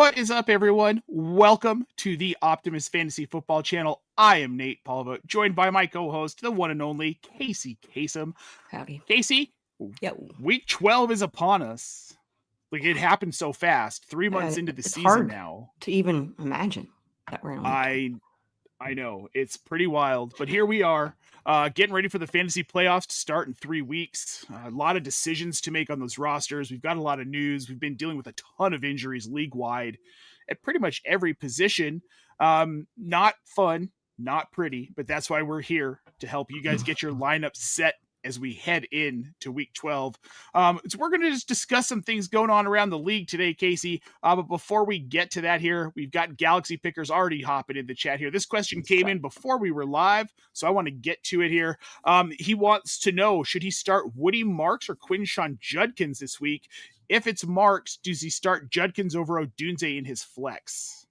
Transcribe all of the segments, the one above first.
What is up, everyone? Welcome to the Optimus Fantasy Football channel. I am Nate Polvogt, joined by my co-host, the one and only Kacey Kasem. Howdy. Kacey, Yo. week 12 is upon us. Like, it happened so fast. 3 months into the It's season hard now. to even imagine that we're on. I know. It's pretty wild. But here we are, getting ready for the fantasy playoffs to start in 3 weeks. A lot of decisions to make on those rosters. We've got a lot of news. We've been dealing with a ton of injuries league-wide at pretty much every position. Not fun, not pretty, but that's why we're here, to help you guys get your lineup set as we head in to week 12. So we're going to just discuss some things going on around the league today, Kacey. But before we get to that here, we've got Galaxy Pickers already hopping in the chat here. This question came in before we were live, so I want to get to it here. He wants to know, should he start Woody Marks or Quinshawn Judkins this week? If it's Marks, does he start Judkins over Odunze in his flex?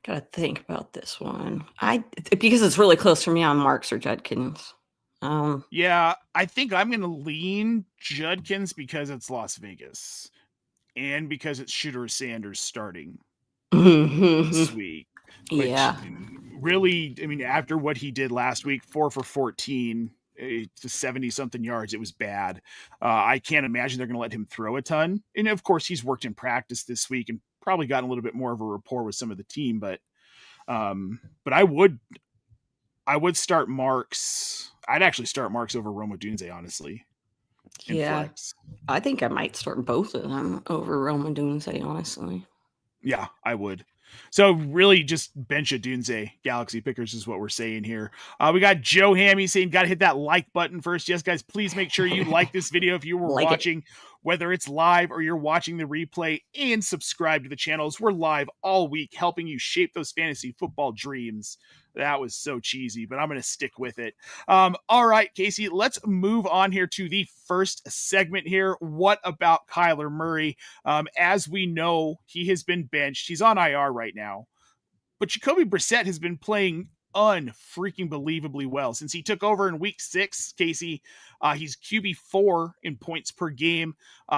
Gotta think about this one. Because it's really close for me on Marks or Judkins. Yeah, I think I'm going to lean Judkins because it's Las Vegas and because it's Shooter Sanders starting this week. Yeah. Really, I mean, after what he did last week, 4 for 14 to 70-something yards, it was bad. I can't imagine they're going to let him throw a ton. And, of course, he's worked in practice this week and probably gotten a little bit more of a rapport with some of the team. But I would start Marks. I'd actually start Marks over Rome Odunze, honestly. Yeah. Flex. I think I might start both of them over Rome Odunze, honestly. Yeah, I would. So really just bench Odunze. Galaxy Pickers is what we're saying here. We got Joe Hammy saying, got to hit that like button first. Yes, guys, please make sure you like this video if you were watching, whether it's live or you're watching the replay, and subscribe to the channels. We're live all week helping you shape those fantasy football dreams. That was so cheesy, but I'm going to stick with it. All right, Kacey, let's move on here to the first segment here. What about Kyler Murray? As we know, he has been benched. He's on IR right now. But Jacoby Brissett has been playing unfreaking believably well since he took over in week 6. Kacey, he's QB4 in points per game.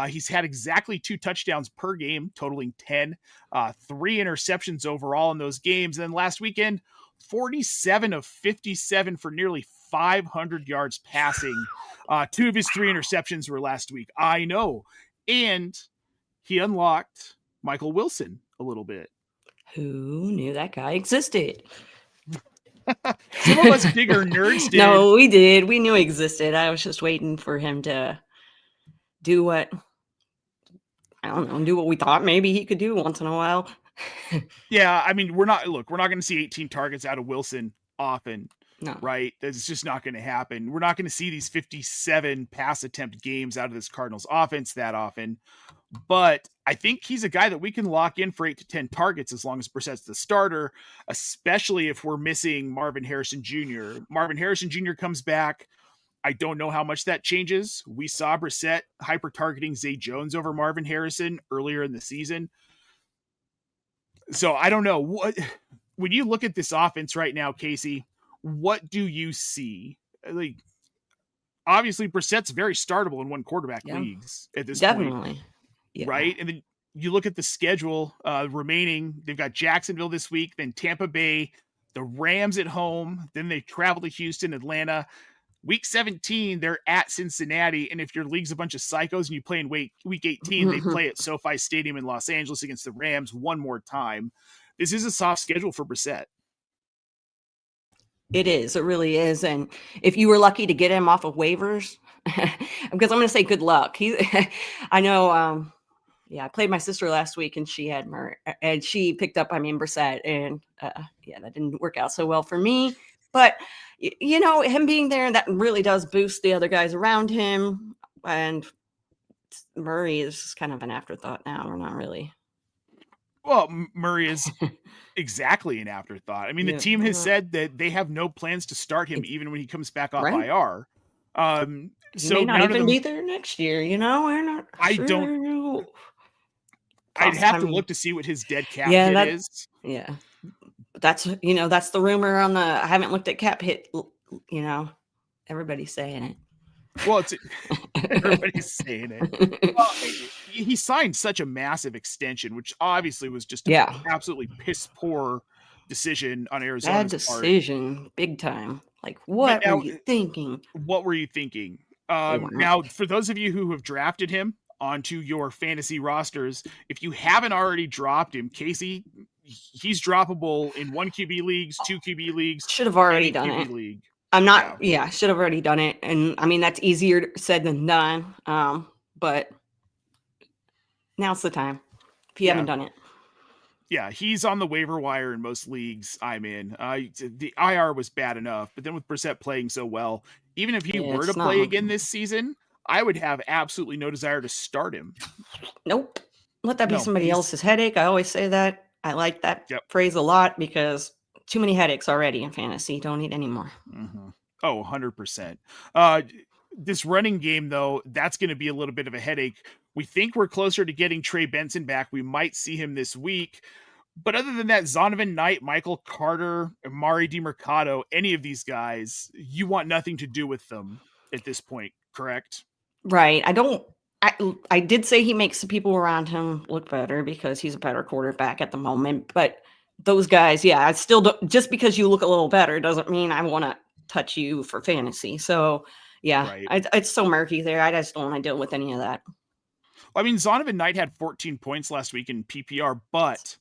He's had exactly 2 touchdowns per game, totaling 10, 3 interceptions overall in those games. And then last weekend, 47 of 57 for nearly 500 yards passing. 2 of his 3 interceptions were last week. I know. And he unlocked Michael Wilson a little bit. Who knew that guy existed? Some of us bigger nerds did. No, we did. We knew he existed. I was just waiting for him to do what, I don't know, do what we thought maybe he could do once in a while. Yeah, I mean, we're not going to see 18 targets out of Wilson often. No. Right? That's just not going to happen. We're not going to see these 57 pass attempt games out of this Cardinals offense that often. But I think he's a guy that we can lock in for 8 to 10 targets as long as Brissett's the starter, especially if we're missing Marvin Harrison Jr. Marvin Harrison Jr. comes back. I don't know how much that changes. We saw Brissett hyper-targeting Zay Jones over Marvin Harrison earlier in the season. So I don't know. When you look at this offense right now, Kacey, what do you see? Like, obviously, Brissett's very startable in one quarterback leagues at this point. Yeah. Right? And then you look at the schedule remaining. They've got Jacksonville this week, then Tampa Bay, the Rams at home, then they travel to Houston, Atlanta. Week 17, they're at Cincinnati, and if your league's a bunch of psychos and you play in week 18, they play at SoFi Stadium in Los Angeles against the Rams one more time. This is a soft schedule for Brissett. It is. It really is. And if you were lucky to get him off of waivers, because I'm going to say good luck. I know, I played my sister last week, and she had and she picked up, Brissett, and that didn't work out so well for me. But, him being there, that really does boost the other guys around him. And Murray is kind of an afterthought now. We're not really. Well, Murray is exactly an afterthought. I mean, the team has said that they have no plans to start him even when he comes back off IR. So may not even be there next year, We're not sure. I'd have to look to see what his dead cap hit is. Yeah. That's the rumor on I haven't looked at cap hit, everybody's saying it. Well, it's everybody's saying it. Well, he signed such a massive extension, which obviously was just an absolutely piss poor decision on Arizona's Bad decision, big time. Like, what were you thinking? What were you thinking? Now, for those of you who have drafted him onto your fantasy rosters, if you haven't already dropped him, Kacey, he's droppable in 1 QB leagues, 2 QB leagues. Should have already done QB it. League. I'm not. Yeah, should have already done it. And I mean, that's easier said than done. But now's the time if you haven't done it. Yeah, he's on the waiver wire in most leagues I'm in. The IR was bad enough, but then with Brissett playing so well, even if he were to play again this season, I would have absolutely no desire to start him. Nope. Let that be somebody else's headache. I always say that. I like that phrase a lot because too many headaches already in fantasy. Don't need any more. Mm-hmm. Oh, 100%. This running game, though, that's going to be a little bit of a headache. We think we're closer to getting Trey Benson back. We might see him this week. But other than that, Zonovan Knight, Michael Carter, Amari DiMercado, any of these guys, you want nothing to do with them at this point, correct? Right. I did say he makes the people around him look better because he's a better quarterback at the moment. But those guys, I still don't, just because you look a little better doesn't mean I want to touch you for fantasy. So, it's so murky there. I just don't want to deal with any of that. I mean, Zonovan Knight had 14 points last week in PPR, but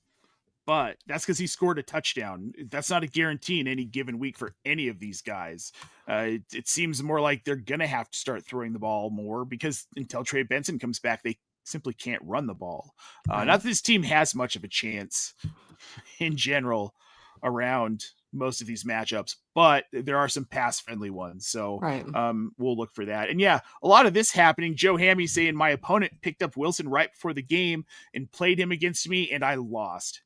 that's because he scored a touchdown. That's not a guarantee in any given week for any of these guys. It seems more like they're going to have to start throwing the ball more because until Trey Benson comes back, they simply can't run the ball. Not that this team has much of a chance in general around most of these matchups, but there are some pass-friendly ones. So we'll look for that. And a lot of this happening. Joe Hammy saying my opponent picked up Wilson right before the game and played him against me, and I lost.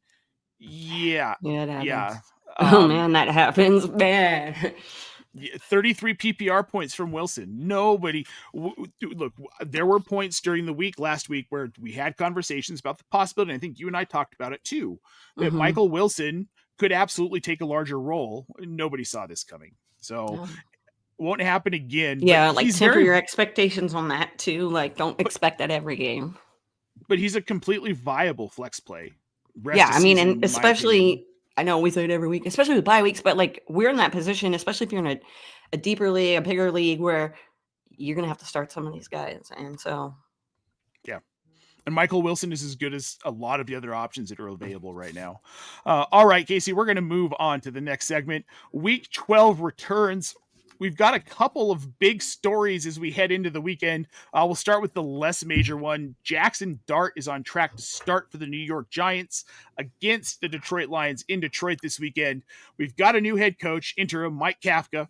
Yeah. Oh man, that happens, man. 33 PPR points from Wilson. Nobody look. There were points during the week last week where we had conversations about the possibility. And I think you and I talked about it too. That Michael Wilson could absolutely take a larger role. Nobody saw this coming, so won't happen again. Yeah, like temper your expectations on that too. Like, don't expect that every game. But he's a completely viable flex play. I mean, and especially, I know we say it every week, especially with bye weeks, but like we're in that position, especially if you're in a deeper league, a bigger league, where you're going to have to start some of these guys. And so. Yeah. And Michael Wilson is as good as a lot of the other options that are available right now. All right, Kacey, we're going to move on to the next segment. Week 12 returns. We've got a couple of big stories as we head into the weekend. We'll start with the less major one. Jackson Dart is on track to start for the New York Giants against the Detroit Lions in Detroit this weekend. We've got a new head coach, interim Mike Kafka.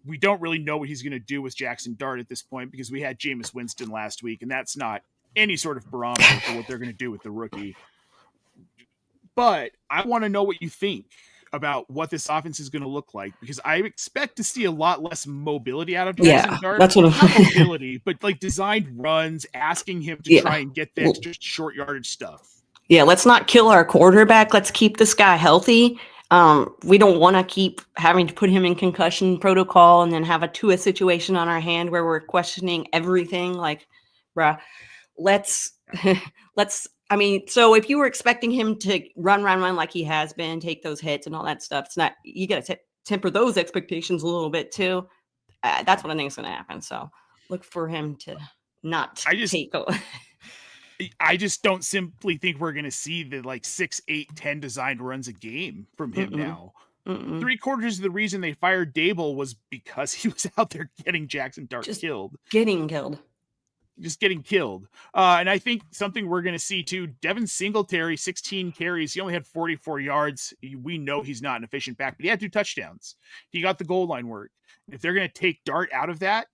We don't really know what he's going to do with Jackson Dart at this point because we had Jameis Winston last week, and that's not any sort of barometer for what they're going to do with the rookie. But I want to know what you think about what this offense is going to look like, because I expect to see a lot less mobility out of Jackson Dart. That's what not mobility, but like designed runs, asking him to try and get the extra short yardage stuff. Yeah, let's not kill our quarterback. Let's keep this guy healthy. We don't want to keep having to put him in concussion protocol and then have a Tua situation on our hand where we're questioning everything. Like, bruh, let's I mean, so if you were expecting him to run like he has been, take those hits and all that stuff, it's not, you got to temper those expectations a little bit too. That's what I think is going to happen. So look for him to not take. I just don't simply think we're going to see the like 6, 8, 10 designed runs a game from him now. 3/4 of the reason they fired Dable was because he was out there getting Jackson Dart killed. Just getting killed. And I think something we're going to see too, Devin Singletary, 16 carries. He only had 44 yards. We know he's not an efficient back, but he had 2 touchdowns. He got the goal line work. If they're going to take Dart out of that,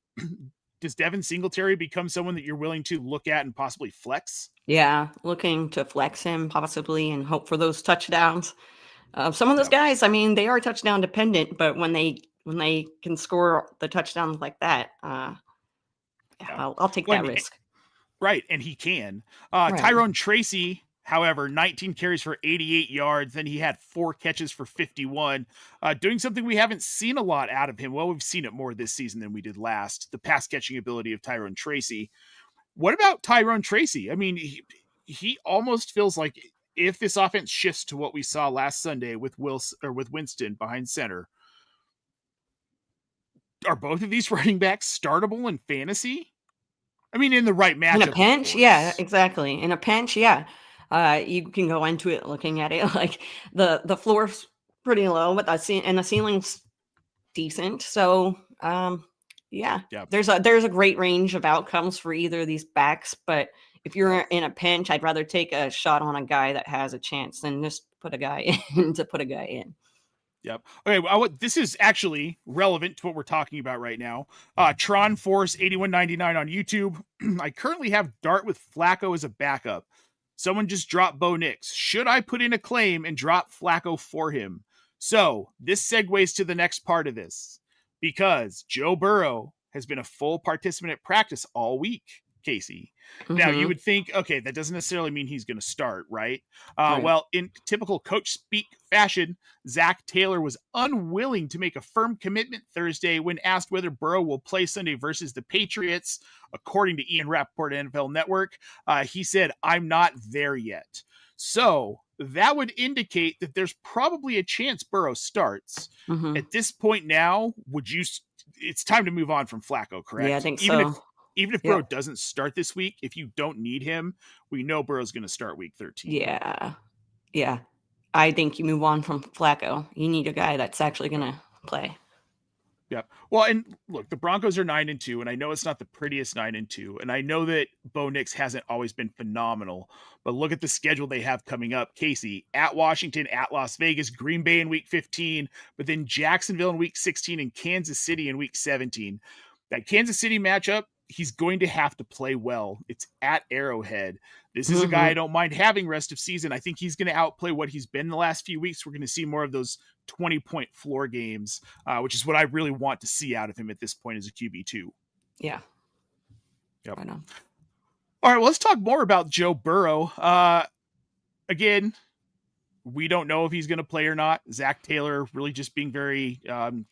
does Devin Singletary become someone that you're willing to look at and possibly flex? Yeah, looking to flex him possibly and hope for those touchdowns. Some of those guys, I mean, they are touchdown dependent, but when they can score the touchdowns like that, I'll take that risk. Right, and he can. Tyrone Tracy However, 19 carries for 88 yards. Then he had 4 catches for 51, doing something we haven't seen a lot out of him. Well, we've seen it more this season than we did last. The pass catching ability of Tyrone Tracy. What about Tyrone Tracy? I mean, he almost feels like if this offense shifts to what we saw last Sunday with Winston behind center, are both of these running backs startable in fantasy? I mean, in the right matchup. In a pinch, yeah, exactly. In a pinch, yeah. You can go into it looking at it like the floor's pretty low, but the ceiling's decent. So, yeah, there's a great range of outcomes for either of these backs. But if you're in a pinch, I'd rather take a shot on a guy that has a chance than just put a guy in to put a guy in. Yep. Okay. Well, this is actually relevant to what we're talking about right now. Tron Force 8199 on YouTube. I currently have Dart with Flacco as a backup. Someone just dropped Bo Nix. Should I put in a claim and drop Flacco for him? So this segues to the next part of this, because Joe Burrow has been a full participant at practice all week, Kacey. Mm-hmm. Now, you would think, okay, that doesn't necessarily mean he's going to start, right? Right? Well, in typical coach speak fashion, Zach Taylor was unwilling to make a firm commitment Thursday when asked whether Burrow will play Sunday versus the Patriots. According to Ian Rappaport at NFL Network, he said, "I'm not there yet." So that would indicate that there's probably a chance Burrow starts. Mm-hmm. At this point now, it's time to move on from Flacco, correct? Yeah, I think so. Even if Burrow doesn't start this week, if you don't need him, we know Burrow's going to start week 13. Yeah. Yeah. I think you move on from Flacco. You need a guy that's actually going to play. Yep. Well, and look, the Broncos are 9-2, and I know it's not the prettiest 9-2, and I know that Bo Nix hasn't always been phenomenal, but look at the schedule they have coming up. Kacey, at Washington, at Las Vegas, Green Bay in week 15, but then Jacksonville in week 16 and Kansas City in week 17. That Kansas City matchup, he's going to have to play well. It's at Arrowhead. This is a guy I don't mind having rest of season. I think he's going to outplay what he's been in the last few weeks. We're going to see more of those 20-point floor games, which is what I really want to see out of him at this point as a QB2. Yeah. Yep. I know. All right, well, let's talk more about Joe Burrow. Again, we don't know if he's going to play or not. Zach Taylor really just being very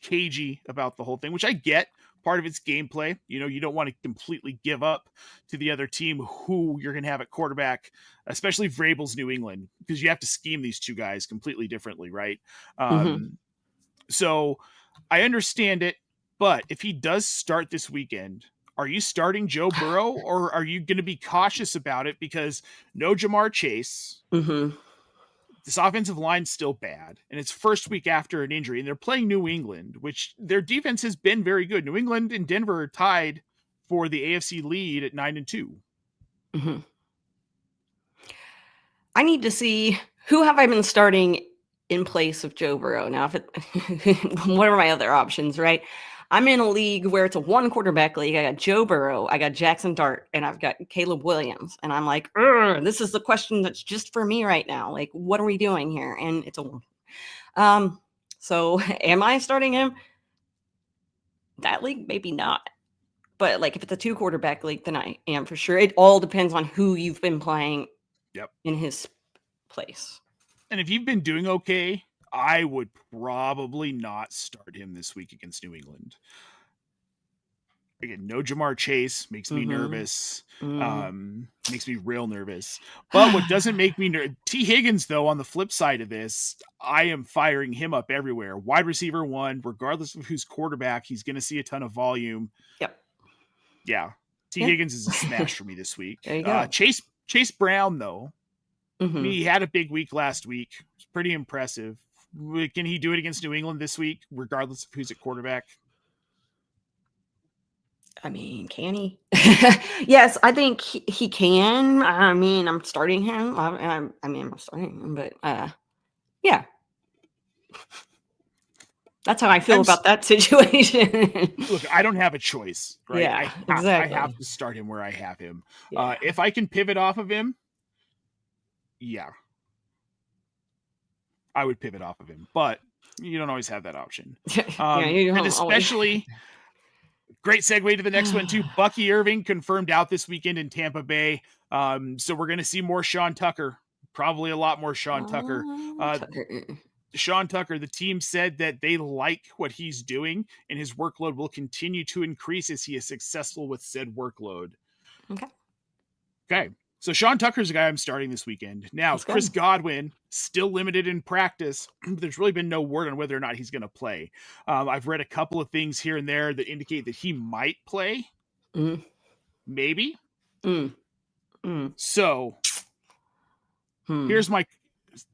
cagey about the whole thing, which I get. Part of its gameplay. You know, you don't want to completely give up to the other team who you're going to have at quarterback, especially Vrabel's New England, because you have to scheme these two guys completely differently, right? So I understand it, but if he does start this weekend, are you starting Joe Burrow, or are you going to be cautious about it because no Jamar Chase? This offensive line's still bad, and it's first week after an injury, and they're playing New England, which their defense has been very good. New England and Denver are tied for the AFC lead at 9-2. I need to see who have I been starting in place of Joe Burrow. Now, what are my other options, right? I'm in a league where it's a 1 quarterback league. I got Joe Burrow, I got Jackson Dart, and I've got Caleb Williams. And I'm like, this is the question that's just for me right now. Like, what are we doing here? And it's a so am I starting him? That league, maybe not. But like if it's a 2 quarterback league, then I am for sure. It all depends on who you've been playing in his place. And if you've been doing okay, I would probably not start him this week against New England. Again, no Jamar Chase makes me nervous. Makes me real nervous. But what doesn't make me nervous, T. Higgins, though, on the flip side of this, I am firing him up everywhere. Wide receiver 1, regardless of who's quarterback, he's going to see a ton of volume. Yep. Yeah. T. Higgins is a smash for me this week. There you go. Chase Brown, though, he had a big week last week. It's pretty impressive. Can he do it against New England this week, regardless of who's at quarterback? I mean, can he? Yes, I think he can. I mean, I'm starting him. I'm starting him, but yeah. That's how I feel about that situation. Look, I don't have a choice, right? Yeah, exactly. I have to start him where I have him. Yeah. If I can pivot off of him, I would pivot off of him, but you don't always have that option. And especially, great segue to the next one too. Bucky Irving confirmed out this weekend in Tampa Bay. So we're going to see more Sean Tucker Probably a lot more Sean Tucker. Sean Tucker, the team said that they like what he's doing and his workload will continue to increase as he is successful with said workload. Okay. So Sean Tucker's a guy I'm starting this weekend. Now, Chris Godwin, still limited in practice. There's really been no word on whether or not he's going to play. I've read a couple of things here and there that indicate that he might play. Maybe. So here's my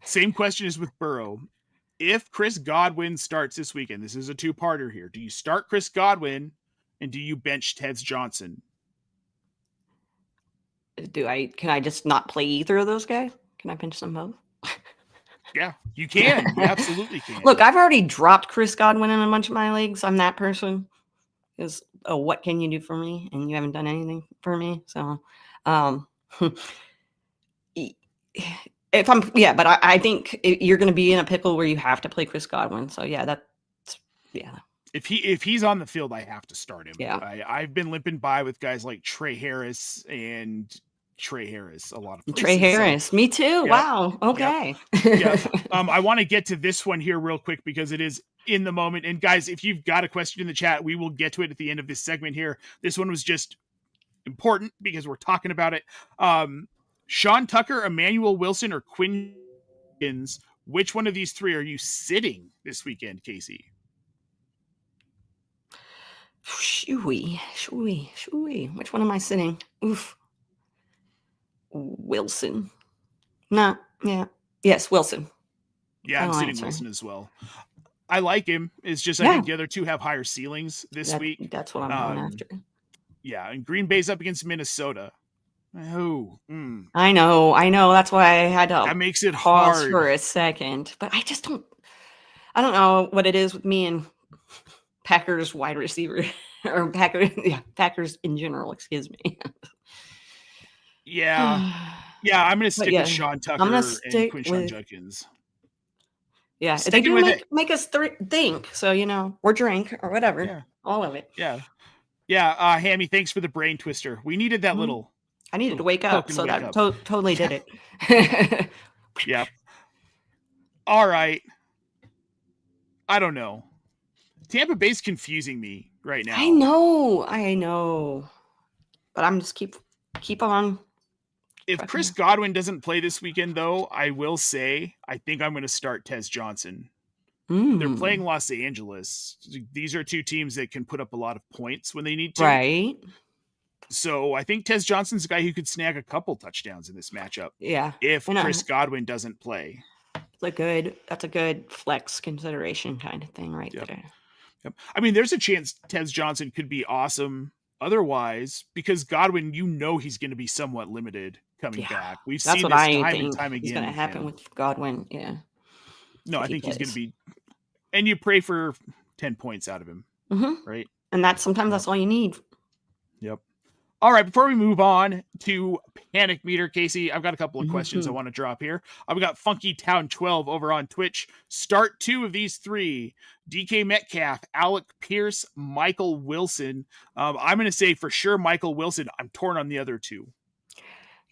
same question as with Burrow. If Chris Godwin starts this weekend, this is a two-parter here. Do you start Chris Godwin and do you bench Tez Johnson? Can I just not play either of those guys? Can I bench them both? Yeah, you can. You absolutely can. Look, I've already dropped Chris Godwin in a bunch of my leagues. I'm that person. Because, what can you do for me? And you haven't done anything for me. So, but I think you're going to be in a pickle where you have to play Chris Godwin. So yeah. If he's on the field, I have to start him. Yeah. I've been limping by with guys like Trey Harris a lot of places. Trey Harris, me too. Yep. Wow. Okay. Yep. I want to get to this one here real quick because it is in the moment. And guys, if you've got a question in the chat, we will get to it at the end of this segment here. This one was just important because we're talking about it. Sean Tucker, Emmanuel Wilson, or Quinn Hopkins, which one of these three are you sitting this weekend, Kacey? Shooey. Which one am I sitting? Oof. Wilson. No. Yeah. Yes, Wilson. Yeah, I'm sitting Wilson as well. I like him. It's just I think the other two have higher ceilings this week. That's what I'm going after. Yeah, and Green Bay's up against Minnesota. I know. That's why I had to. That makes it pause hard for a second. But I just don't. I don't know what it is with me and Packers wide receiver or Packers in general. Excuse me. Yeah. I'm going to stick with Sean Tucker and Quinshon Judkins. Yeah, they do make us think. So or drink or whatever. Yeah. All of it. Yeah. Hammy, thanks for the brain twister. We needed that little. I needed to wake up, so that totally did it. Yeah. All right. I don't know. Tampa Bay's confusing me right now. I know. But I'm just keep on. If Chris Godwin doesn't play this weekend, though, I will say I think I'm going to start Tez Johnson. They're playing Los Angeles. These are two teams that can put up a lot of points when they need to. Right. So I think Tez Johnson's a guy who could snag a couple touchdowns in this matchup. Yeah. If Chris Godwin doesn't play. That's a good flex consideration kind of thing right there. Yep. I mean, there's a chance Tez Johnson could be awesome otherwise because Godwin, he's going to be somewhat limited coming back. We've seen this time and time again. It's going to happen with Godwin. Yeah. No, I think he's going to be, and you pray for 10 points out of him, right? And that's all you need. Yep. All right, before we move on to Panic Meter, Kacey, I've got a couple of questions I want to drop here. We got Funky Town 12 over on Twitch. Start two of these three: DK Metcalf, Alec Pierce, Michael Wilson. I'm going to say for sure Michael Wilson. I'm torn on the other two.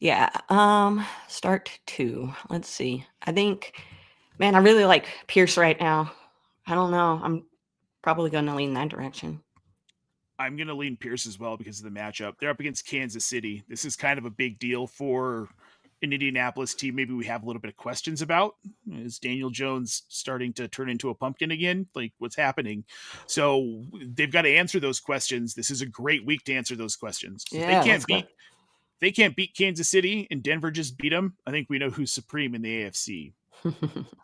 Yeah. Start two. Let's see. I think, man, I really like Pierce right now. I don't know. I'm probably going to lean that direction. I'm going to lean Pierce as well because of the matchup. They're up against Kansas City. This is kind of a big deal for an Indianapolis team. Maybe we have a little bit of questions about. Is Daniel Jones starting to turn into a pumpkin again? Like, what's happening? So they've got to answer those questions. This is a great week to answer those questions. Yeah, they can't beat Kansas City and Denver just beat them. I think we know who's supreme in the AFC.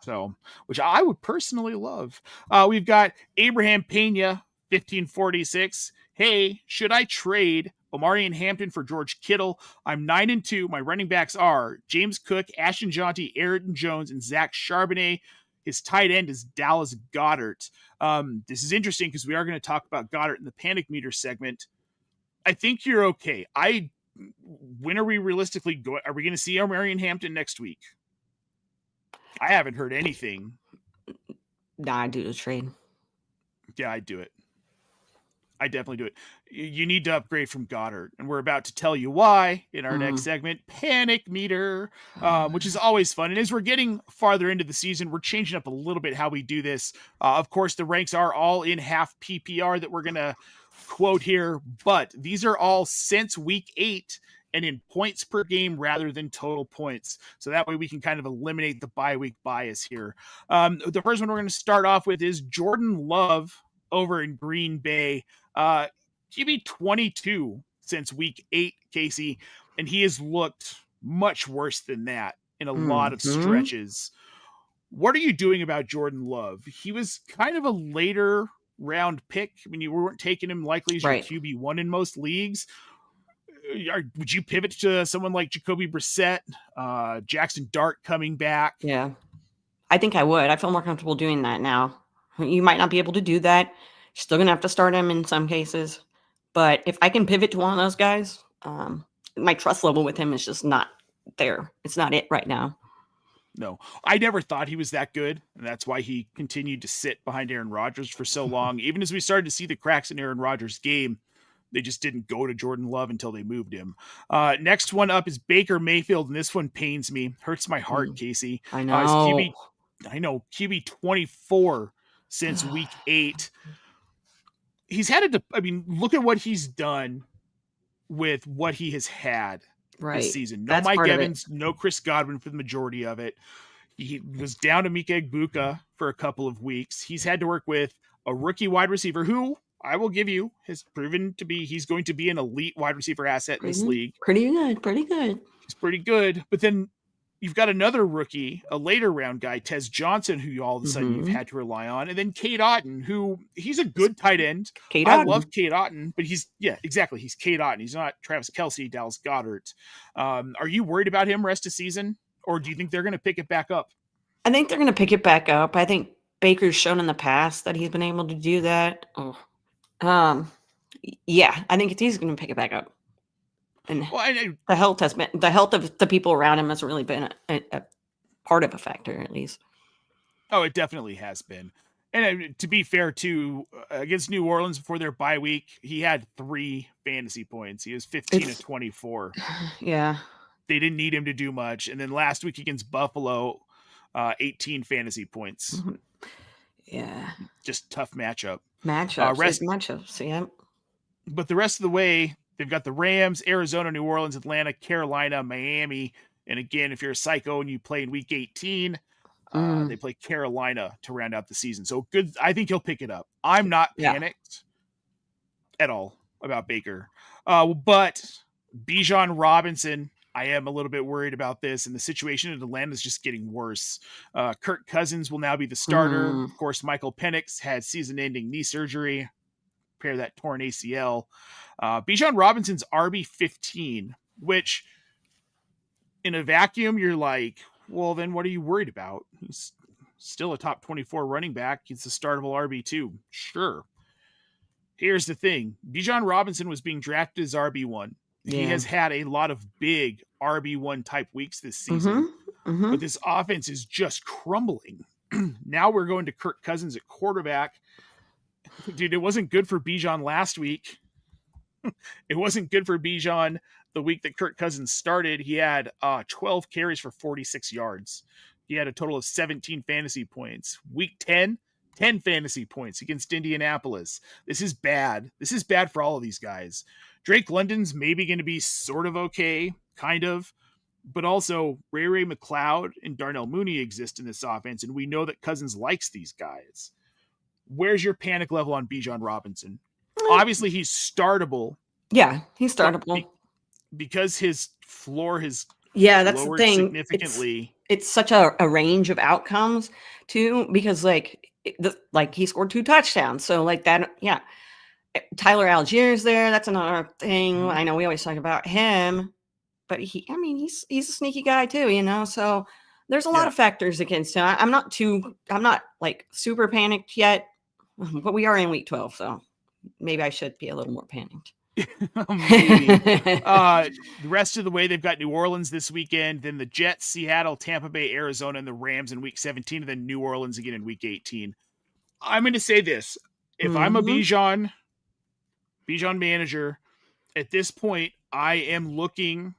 So, which I would personally love. We've got Abraham Pena, 1546. Hey, should I trade Omari and Hampton for George Kittle? I'm 9-2. My running backs are James Cook, Ashton Jeanty, Aaron Jones, and Zach Charbonnet. His tight end is Dallas Goedert. This is interesting because we are going to talk about Goedert in the Panic Meter segment. I think you're okay. When are we realistically going? Are we going to see Omari and Hampton next week? I haven't heard anything. Nah, I do the trade. Yeah, I'd do it. I definitely do it. You need to upgrade from Goddard, and we're about to tell you why in our next segment, Panic Meter, which is always fun. And as we're getting farther into the season, we're changing up a little bit how we do this. Of course, the ranks are all in half PPR that we're going to quote here, but these are all since week 8 and in points per game rather than total points. So that way we can kind of eliminate the bye week bias here. The first one we're going to start off with is Jordan Love over in Green Bay. QB 22 since week 8, Kacey, and he has looked much worse than that in a lot of stretches. What are you doing about Jordan Love? He was kind of a later round pick. I mean, you weren't taking him likely as your QB1 in most leagues. Would you pivot to someone like Jacoby Brissett, Jackson Dart coming back? Yeah, I think I would. I feel more comfortable doing that now. You might not be able to do that. You're still going to have to start him in some cases. But if I can pivot to one of those guys, my trust level with him is just not there. It's not it right now. No, I never thought he was that good. And that's why he continued to sit behind Aaron Rodgers for so long. Even as we started to see the cracks in Aaron Rodgers' game, they just didn't go to Jordan Love until they moved him. Next one up is Baker Mayfield, and this one pains me. Hurts my heart, Kacey. I know. QB 24 since week 8. He's had look at what he's done with what he has had this season. No Mike Evans, no Chris Godwin for the majority of it. He was down to Mika Egbuka for a couple of weeks. He's had to work with a rookie wide receiver who, I will give you, has proven to be, he's going to be an elite wide receiver asset in this league. Pretty good. He's pretty good. But then you've got another rookie, a later round guy, Tez Johnson, who you all of a sudden you've had to rely on. And then Cade Otton, who he's a good tight end. I love Cade Otton, but he's Cade Otton. He's not Travis Kelce, Dallas Goedert. Are you worried about him rest of season? Or do you think they're going to pick it back up? I think they're going to pick it back up. I think Baker's shown in the past that he's been able to do that. Yeah, I think he's going to pick it back up. And the health of the people around him has really been a part of a factor, at least. Oh, it definitely has been. And to be fair, too, against New Orleans before their bye week, he had 3 fantasy points. He was 15 of 24. Yeah. They didn't need him to do much. And then last week against Buffalo, 18 fantasy points. Yeah. Just tough matchup. Matchups, yeah. But the rest of the way, they've got the Rams, Arizona, New Orleans, Atlanta, Carolina, Miami. And again, if you're a psycho and you play in week 18, they play Carolina to round out the season. So good. I think he'll pick it up. I'm not panicked at all about Baker. But Bijan Robinson, I am a little bit worried about this. And the situation in Atlanta is just getting worse. Kirk Cousins will now be the starter. Of course, Michael Penix had season-ending knee surgery. Prepare that torn ACL. Bijan Robinson's RB15, which in a vacuum, you're like, well, then what are you worried about? He's still a top 24 running back. He's a startable RB2. Sure. Here's the thing. Bijan Robinson was being drafted as RB1. Yeah. He has had a lot of big RB1 type weeks this season, but this offense is just crumbling. Now we're going to Kirk Cousins at quarterback. Dude, it wasn't good for Bijan last week. It wasn't good for Bijan the week that Kirk Cousins started. He had 12 carries for 46 yards. He had a total of 17 fantasy points. Week 10 fantasy points against Indianapolis. This is bad. This is bad for all of these guys. Drake London's maybe going to be sort of okay, kind of. But also, Ray McLeod and Darnell Mooney exist in this offense, and we know that Cousins likes these guys. Where's your panic level on Bijan Robinson? Obviously, he's startable. Yeah, he's startable. Because his floor has that's lowered the thing. Significantly. It's such a range of outcomes, too, because, he scored 2 touchdowns. So, Tyler Allgeier's there. That's another thing. I know we always talk about him, but he's a sneaky guy, too, So there's a lot of factors against him. I'm not super panicked yet, but we are in week 12, so maybe I should be a little more panicked. The rest of the way, they've got New Orleans this weekend, then the Jets, Seattle, Tampa Bay, Arizona, and the Rams in week 17, and then New Orleans again in week 18. I'm going to say this. If I'm a Bijan, Bijan manager. At this point, I am looking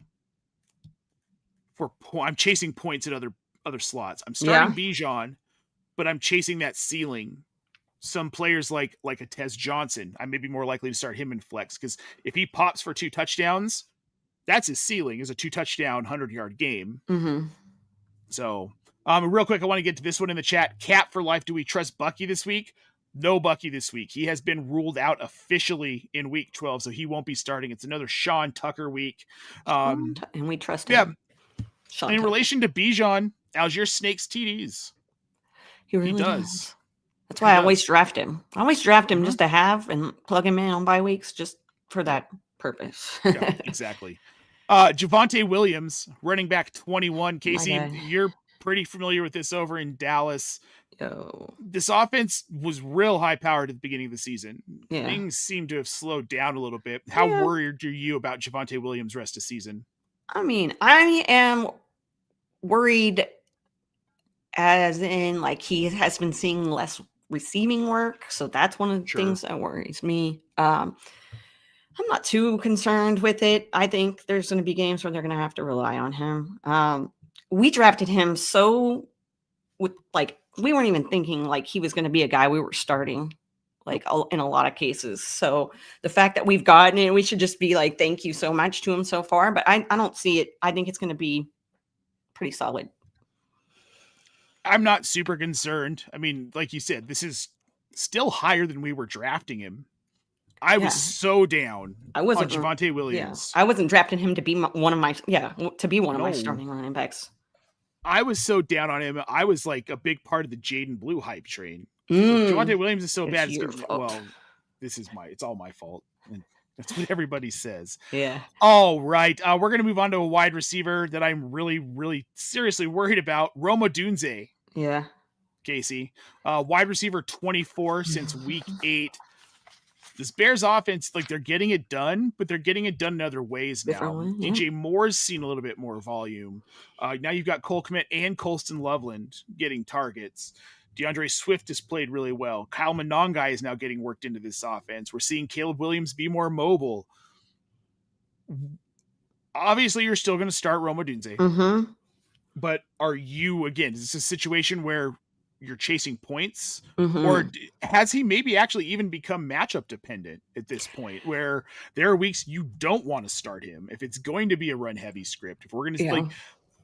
for. I'm chasing points at other slots. I'm starting Bijan, but I'm chasing that ceiling. Some players like a Tez Johnson, I may be more likely to start him in flex because if he pops for 2 touchdowns, that's his ceiling, is a 2-touchdown, 100-yard game. Mm-hmm. So, real quick, I want to get to this one in the chat. Cap for life. Do we trust Bucky this week? No Bucky this week. He has been ruled out officially in week 12, so he won't be starting. It's another Sean Tucker week. And we trust him. Yeah. In relation to Bijan, Algier snakes TDs. He really does. That's why I always draft him. I always draft him just to have and plug him in on bye weeks just for that purpose. Yeah, exactly. Javonte Williams, running back 21. Kacey, you're pretty familiar with this over in Dallas. This offense was real high powered at the beginning of the season. Yeah. Things seem to have slowed down a little bit. How worried are you about Javonte Williams' rest of season? I mean, I am worried as in like he has been seeing less receiving work. So that's one of the things that worries me. I'm not too concerned with it. I think there's going to be games where they're going to have to rely on him. We drafted him we weren't even thinking like he was going to be a guy we were starting like in a lot of cases. So the fact that we've gotten it, we should just be like, thank you so much to him so far. But I don't see it. I think it's going to be pretty solid. I'm not super concerned. I mean, like you said, this is still higher than we were drafting him. I was so down on Javonte Williams. Yeah. I wasn't drafting him to be one of my starting running backs. I was so down on him. I was like a big part of the Jaden Blue hype train. Javonte Williams is so bad. It's all my fault. And that's what everybody says. Yeah. All right. We're going to move on to a wide receiver that I'm really, really seriously worried about. Rome Odunze. Yeah. Kacey. Wide receiver 24 since week 8. This Bears offense, like they're getting it done, but they're getting it done in other ways now. DJ Moore's seen a little bit more volume. Now you've got Cole Kmet and Colston Loveland getting targets. DeAndre Swift has played really well. Kyle Monangai is now getting worked into this offense. We're seeing Caleb Williams be more mobile. Obviously, you're still going to start Rome Odunze. But are you, again, is this a situation where you're chasing points? Or has he maybe actually even become matchup dependent at this point where there are weeks you don't want to start him if it's going to be a run heavy script? If we're going to like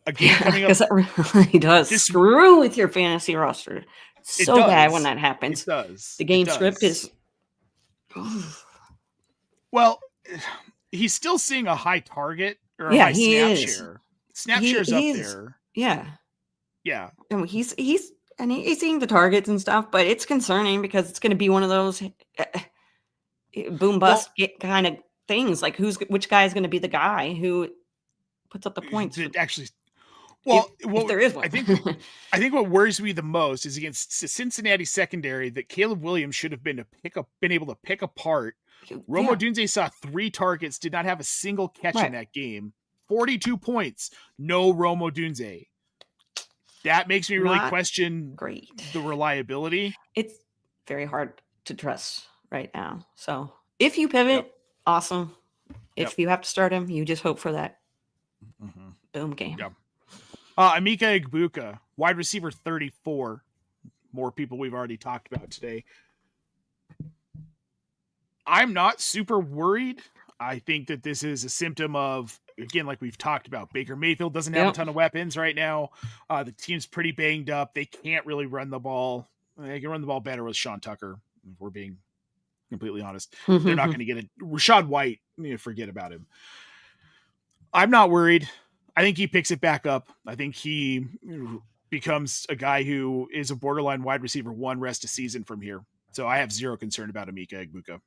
a game coming up, because that really does screw with your fantasy roster so bad when that happens. It does. The game script is well, he's still seeing a high target or a high snap share. Snap share's up there. Yeah. And he's seeing the targets and stuff, but it's concerning because it's going to be one of those boom bust kind of things. Like which guy is going to be the guy who puts up the points? If there is one. I think what worries me the most is against Cincinnati secondary that Caleb Williams should have been able to pick apart. Rome Odunze saw 3 targets, did not have a single catch in that game. 42 points, no Rome Odunze. That makes me really question the reliability. It's very hard to trust right now. So if you pivot, awesome. If you have to start him, you just hope for that boom game. Yep. Emeka Egbuka, wide receiver 34. More people we've already talked about today. I'm not super worried. I think that this is a symptom of, again, like we've talked about, Baker Mayfield doesn't have a ton of weapons right now. The team's pretty banged up. They can't really run the ball. They can run the ball better with Sean Tucker, if we're being completely honest. They're not going to get it. Rashad White, forget about him. I'm not worried. I think he picks it back up. I think he becomes a guy who is a borderline wide receiver 1 rest of season from here. So I have zero concern about Emeka Egbuka.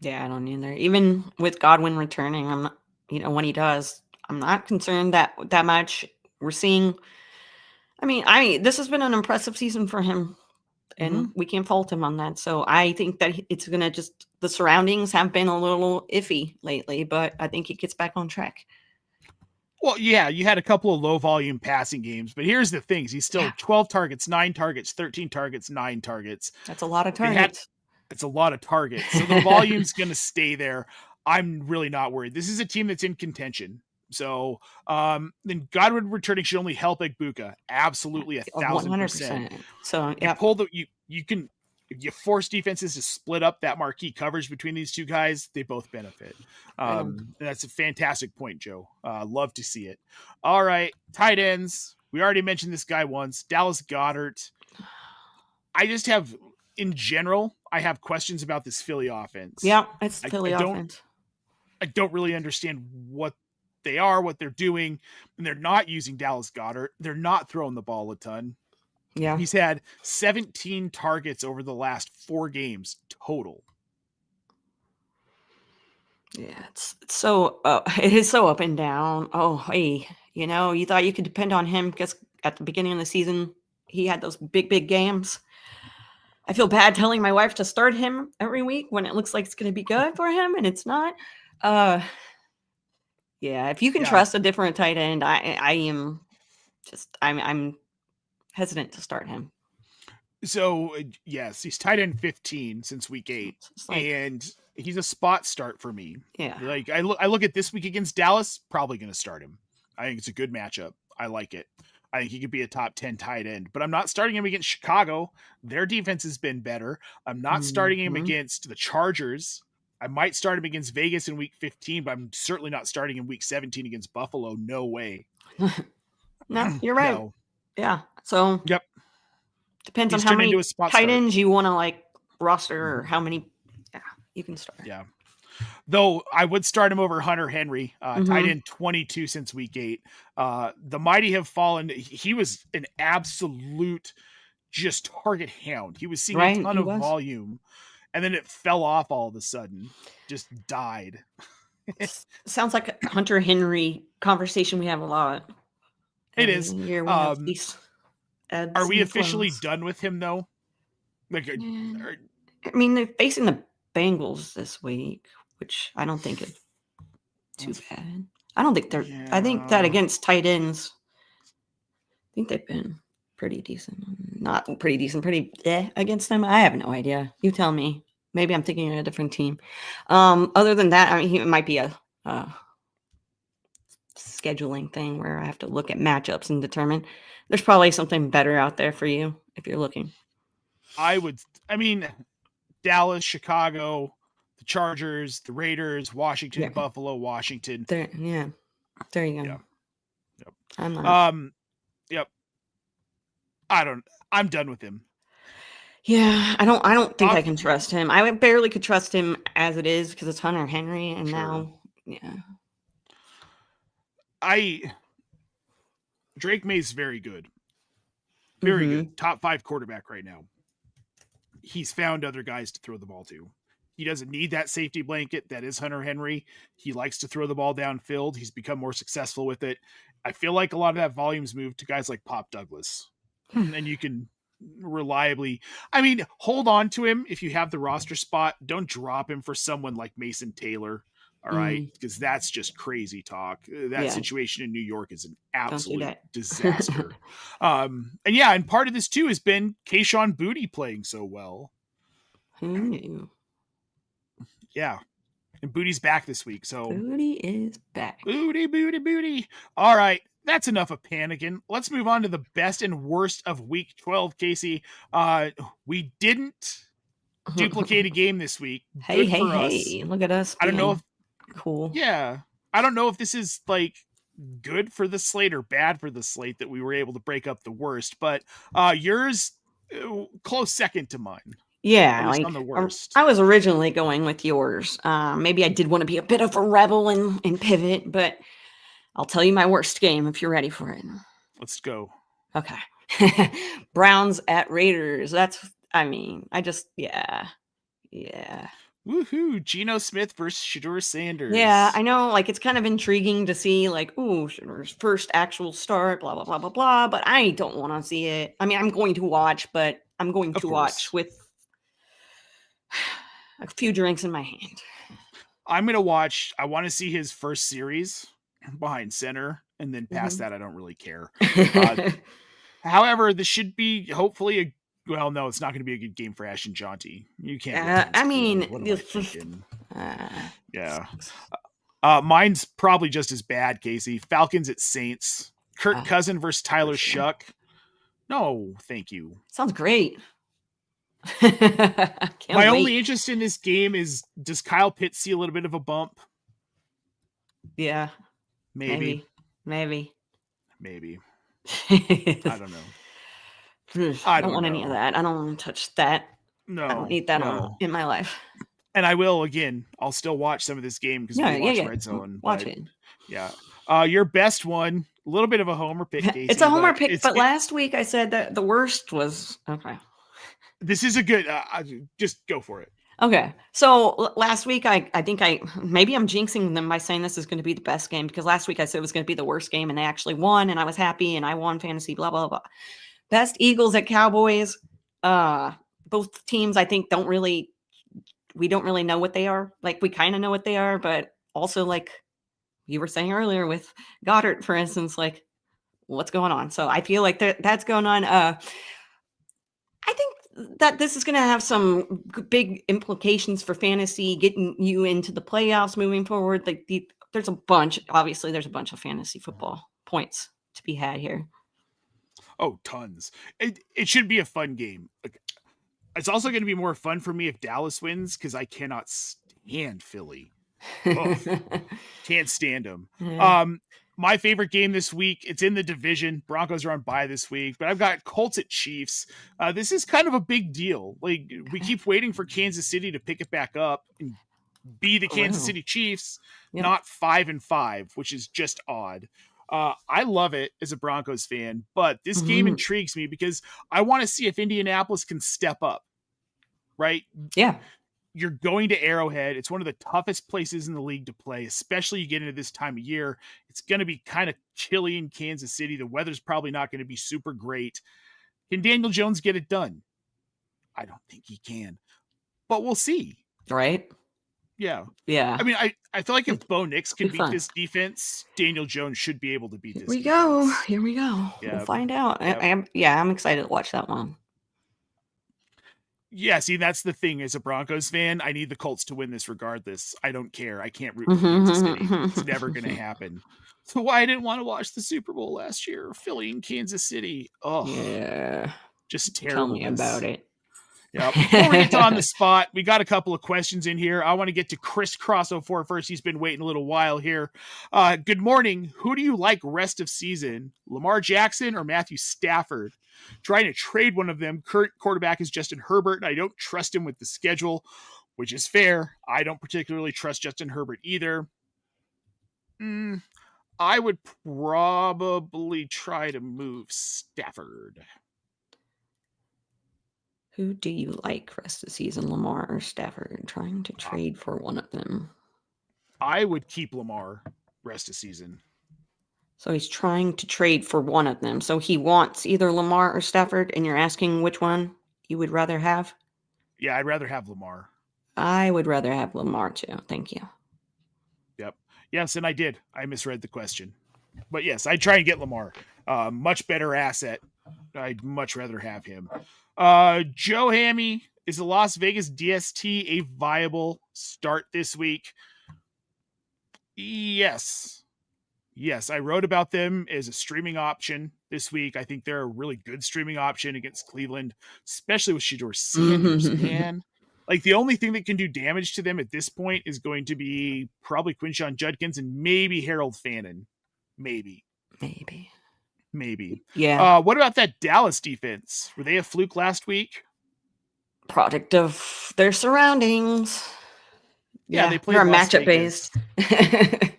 Yeah, I don't either. Even with Godwin returning, I'm not, when he does, I'm not concerned that much. We're seeing, I mean, this has been an impressive season for him, and we can't fault him on that. So I think that it's going to the surroundings have been a little iffy lately, but I think he gets back on track. Well, yeah, you had a couple of low volume passing games, but here's the things. He's still 12 targets, 9 targets, 13 targets, 9 targets. That's a lot of targets. It's a lot of targets. So the volume's going to stay there. I'm really not worried. This is a team that's in contention. So then Godwin returning should only help Egbuka. Absolutely 1,000%. So yeah, you can, if you force defenses to split up that marquee coverage between these two guys, they both benefit. And that's a fantastic point, Joe. Love to see it. All right, tight ends. We already mentioned this guy once, Dallas Goedert. I just have, in general, I have questions about this Philly offense. Yeah, it's Philly offense. I don't really understand what they are, what they're doing, and they're not using Dallas Goedert. They're not throwing the ball a ton. Yeah. He's had 17 targets over the last 4 games total. Yeah, it's so it is so up and down. Oh, hey, you thought you could depend on him because at the beginning of the season he had those big games. I feel bad telling my wife to start him every week when it looks like it's going to be good for him and it's not. Yeah, if you can trust a different tight end, I'm hesitant to start him. So yes, he's tight end 15 since week 8, and he's a spot start for me. Yeah, like I look at this week against Dallas, probably going to start him. I think it's a good matchup. I like it. I think he could be a top 10 tight end, but I'm not starting him against Chicago. Their defense has been better. I'm not starting him against the Chargers. I might start him against Vegas in week 15, but I'm certainly not starting in week 17 against Buffalo. No way. No, you're right. No. Yeah. So yep. Depends on how many tight ends you want to roster or how many you can start. Yeah. Though I would start him over Hunter Henry, tight end 22 since week 8. The mighty have fallen. He was an absolute just target hound. He was seeing a ton of volume, and then it fell off all of a sudden. Just died. Sounds like a Hunter Henry conversation we have a lot. It is. Are we officially done with him, though? I mean, they're facing the Bengals this week, which I don't think is too bad. I don't think they're. Yeah. I think that against tight ends, I think they've been pretty decent. Not pretty decent, pretty against them. I have no idea. You tell me. Maybe I'm thinking of a different team. Other than that, I mean, it might be a scheduling thing where I have to look at matchups and determine. There's probably something better out there for you if you're looking. I mean, Dallas, Chicago, the Chargers, the Raiders, Washington, Buffalo, Washington. There you go. Yeah. Yep. I'm not. Yep. I'm done with him. Yeah, I don't think I can trust him. I barely could trust him as it is because it's Hunter Henry, and now, Drake May's very good. Very good. Top 5 quarterback right now. He's found other guys to throw the ball to. He doesn't need that safety blanket. That is Hunter Henry. He likes to throw the ball downfield. He's become more successful with it. I feel like a lot of that volume's moved to guys like Pop Douglas. And you can reliably, hold on to him if you have the roster spot. Don't drop him for someone like Mason Taylor. All right, because that's just crazy talk. That situation in New York is an absolute disaster. And part of this too has been Kayshon Boutte playing so well. Yeah, and Bootie's back this week. So Boutte is back. Boutte. All right, that's enough of panicking. Let's move on to the best and worst of Week 12, Kacey. We didn't duplicate a game this week. Hey, look at us. I don't know if cool. Yeah. I don't know if this is good for the slate or bad for the slate that we were able to break up the worst, but yours close second to mine. Yeah. On the worst. I was originally going with yours. Maybe I did want to be a bit of a rebel and pivot, but I'll tell you my worst game if you're ready for it. Let's go. Okay. Browns at Raiders. Yeah. Woohoo! Geno Smith versus Shedeur Sanders. Yeah, I know. It's kind of intriguing to see, Shedeur's first actual start, blah blah blah blah blah. But I don't want to see it. I'm going to watch, but I'm going to watch with a few drinks in my hand. I'm gonna watch. I want to see his first series behind center, and then past that, I don't really care. However, this should be hopefully a Well, no, it's not going to be a good game for Ashton Jaunty. You can't go against I mean, Cleveland. What am I thinking? Yeah. sucks. Mine's probably just as bad, Kacey. Falcons at Saints. Kirk Cousin versus Tyler Shuck. No, thank you. Sounds great. My only interest in this game is, does Kyle Pitts see a little bit of a bump? Yeah. Maybe. I don't know. I don't want any of that. I don't want to touch that. No. I don't need that in my life. And I will, again, I'll still watch some of this game because we watch Red Zone. Watch it. Yeah. Your best one, a little bit of a homer pick, Kacey. It's a homer pick, but last week I said that the worst was okay. This is a good, just go for it. Okay. So last week, I think maybe I'm jinxing them by saying this is going to be the best game, because last week I said it was going to be the worst game and they actually won and I was happy and I won fantasy, blah, blah, blah. Best Eagles at Cowboys. Both teams, I think, we don't really know what they are. Like, we kind of know what they are, but also, like you were saying earlier with Goddard, for instance, like, what's going on? So I feel like that's going on. I think that this is going to have some big implications for fantasy, getting you into the playoffs moving forward. Like, there's a bunch of fantasy football points to be had here. Oh, tons. It should be a fun game. It's also going to be more fun for me if Dallas wins, because I cannot stand Philly. Can't stand them. Yeah. My favorite game this week, it's in the division. Broncos are on bye this week, but I've got Colts at Chiefs. This is kind of a big deal. Like, we keep waiting for Kansas City to pick it back up and be the Kansas City Chiefs, not 5-5, which is just odd. I love it as a Broncos fan, but this game intrigues me because I want to see if Indianapolis can step up, right? Yeah. You're going to Arrowhead. It's one of the toughest places in the league to play, especially you get into this time of year. It's going to be kind of chilly in Kansas City. The weather's probably not going to be super great. Can Daniel Jones get it done? I don't think he can, but we'll see. Right? Yeah. Yeah. I mean, I feel like if Bo Nix can beat this defense, Daniel Jones should be able to beat this defense. Here we go. Yeah. We'll find out. Yep. I'm excited to watch that one. Yeah, see, that's the thing. As a Broncos fan, I need the Colts to win this regardless. I don't care. I can't root for Kansas City. It's never going to happen. So why I didn't want to watch the Super Bowl last year, Philly and Kansas City. Oh, yeah. Just terrible. Tell me about it. Yep. Before we get on the spot, we got a couple of questions in here. I want to get to Chris Cross 04 first. He's been waiting a little while here. Good morning. Who do you like rest of season? Lamar Jackson or Matthew Stafford? Trying to trade one of them. Current quarterback is Justin Herbert, and I don't trust him with the schedule, which is fair. I don't particularly trust Justin Herbert either. I would probably try to move Stafford. Who do you like rest of the season, Lamar or Stafford? Trying to trade for one of them. I would keep Lamar rest of season. So he's trying to trade for one of them. So he wants either Lamar or Stafford, and you're asking which one you would rather have? Yeah, I'd rather have Lamar. I would rather have Lamar too. Thank you. Yep. Yes, and I did. I misread the question. But yes, I'd try and get Lamar. Much better asset. I'd much rather have him. Joe Hammy, is the Las Vegas DST a viable start this week? Yes, I wrote about them as a streaming option this week. I think they're a really good streaming option against Cleveland, especially with Shedeur Sanders, man. Like, the only thing that can do damage to them at this point is going to be probably Quinshon Judkins and maybe Harold Fannin. Maybe. Yeah. What about that Dallas defense? Were they a fluke last week? Product of their surroundings. Yeah, they played they're Las matchup Vegas. based.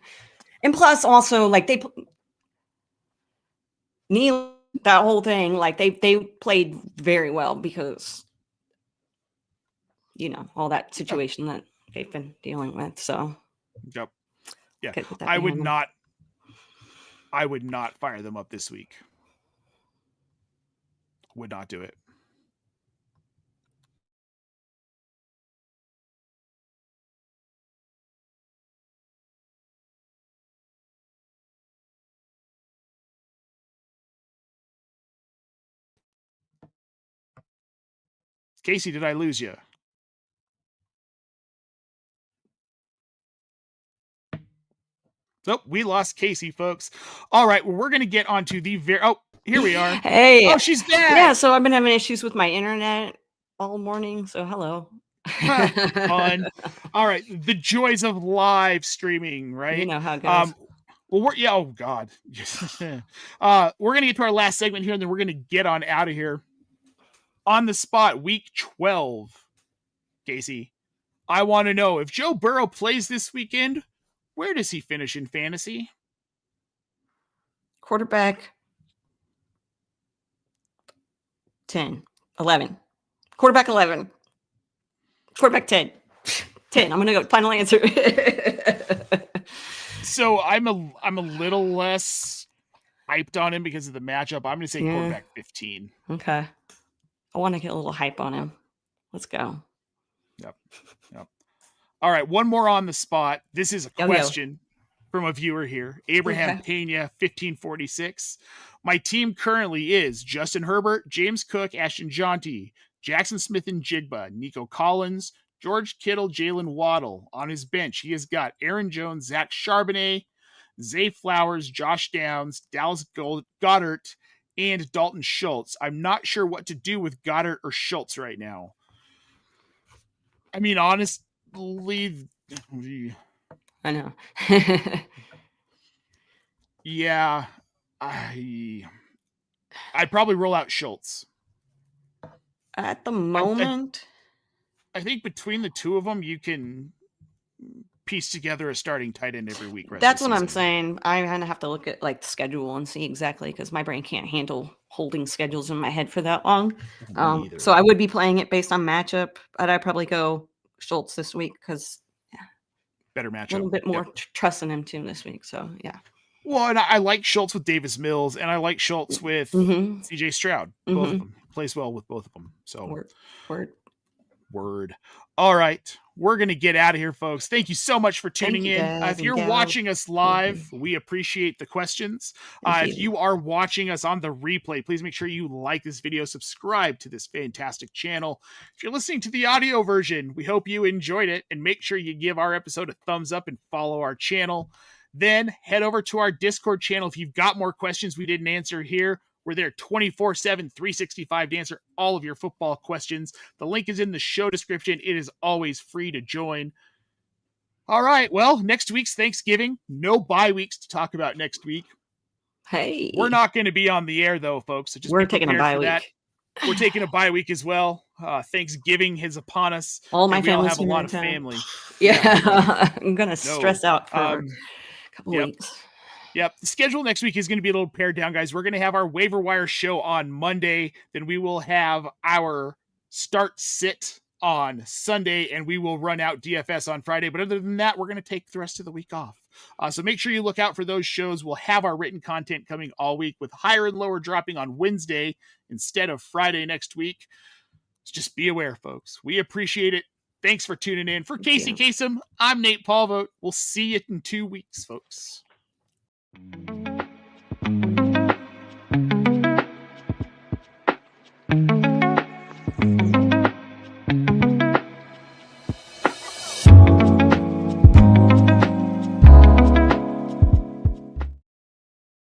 And plus, also, like, they Neil, that whole thing, like, they played very well because, you know, all that situation that they've been dealing with. So, yep. Yeah, I would not fire them up this week. Would not do it. Kacey, did I lose you? So we lost Kacey, folks. All right, well, we're going to get onto the here we are. Hey. Oh, she's back. Yeah, so I've been having issues with my internet all morning, so hello. Fun. All right, the joys of live streaming, right? You know how it goes. Well, oh God. We're gonna get to our last segment here, and then we're gonna get on out of here. On the spot, week 12. Kacey, I want to know if Joe Burrow plays this weekend, where does he finish in fantasy? Quarterback 10, 11. Quarterback 11. Quarterback 10. 10. I'm gonna go final answer. So I'm a little less hyped on him because of the matchup. I'm gonna say quarterback 15. Okay. I want to get a little hype on him. Let's go. Yep. All right, one more on the spot. This is a question from a viewer here. Abraham Pena, 1546. My team currently is Justin Herbert, James Cook, Ashton Jeanty, Jackson Smith and Jigba, Nico Collins, George Kittle, Jalen Waddle. On his bench, he has got Aaron Jones, Zach Charbonnet, Zay Flowers, Josh Downs, Dallas Goddard, and Dalton Schultz. I'm not sure what to do with Goddard or Schultz right now. I mean, honestly, I know. Yeah, I'd probably roll out Schultz. At the moment, I think between the two of them, you can piece together a starting tight end every week. That's what I'm saying. I kind of have to look at like the schedule and see exactly, because my brain can't handle holding schedules in my head for that long. So I would be playing it based on matchup, but I'd probably go Schultz this week because better matchup, a little bit more trust in him too this week. So yeah. Well, and I like Schultz with Davis Mills, and I like Schultz with CJ Stroud. Both of them plays well with both of them. So word. All right, we're gonna get out of here, folks. Thank you so much for tuning in. If you're watching us live, we appreciate the questions. If you are watching us on the replay, please make sure you like this video, subscribe to this fantastic channel. If you're listening to the audio version, we hope you enjoyed it, and make sure you give our episode a thumbs up and follow our channel. Then head over to our Discord channel. If you've got more questions we didn't answer here, we're there 24/7, 365 to answer all of your football questions. The link is in the show description. It is always free to join. All right. Well, next week's Thanksgiving. No bye weeks to talk about next week. Hey. We're not going to be on the air, though, folks. So just we're taking a bye week. We're taking a bye week as well. Thanksgiving is upon us. All my family have a lot of family. Yeah. I'm going to stress out for a couple weeks. Yep. The schedule next week is going to be a little pared down, guys. We're going to have our waiver wire show on Monday. Then we will have our start sit on Sunday, and we will run out DFS on Friday. But other than that, we're going to take the rest of the week off. So make sure you look out for those shows. We'll have our written content coming all week, with higher and lower dropping on Wednesday instead of Friday next week. So just be aware, folks. We appreciate it. Thanks for tuning in. For Kacey Kasem, I'm Nate Polvogt. We'll see you in 2 weeks, folks.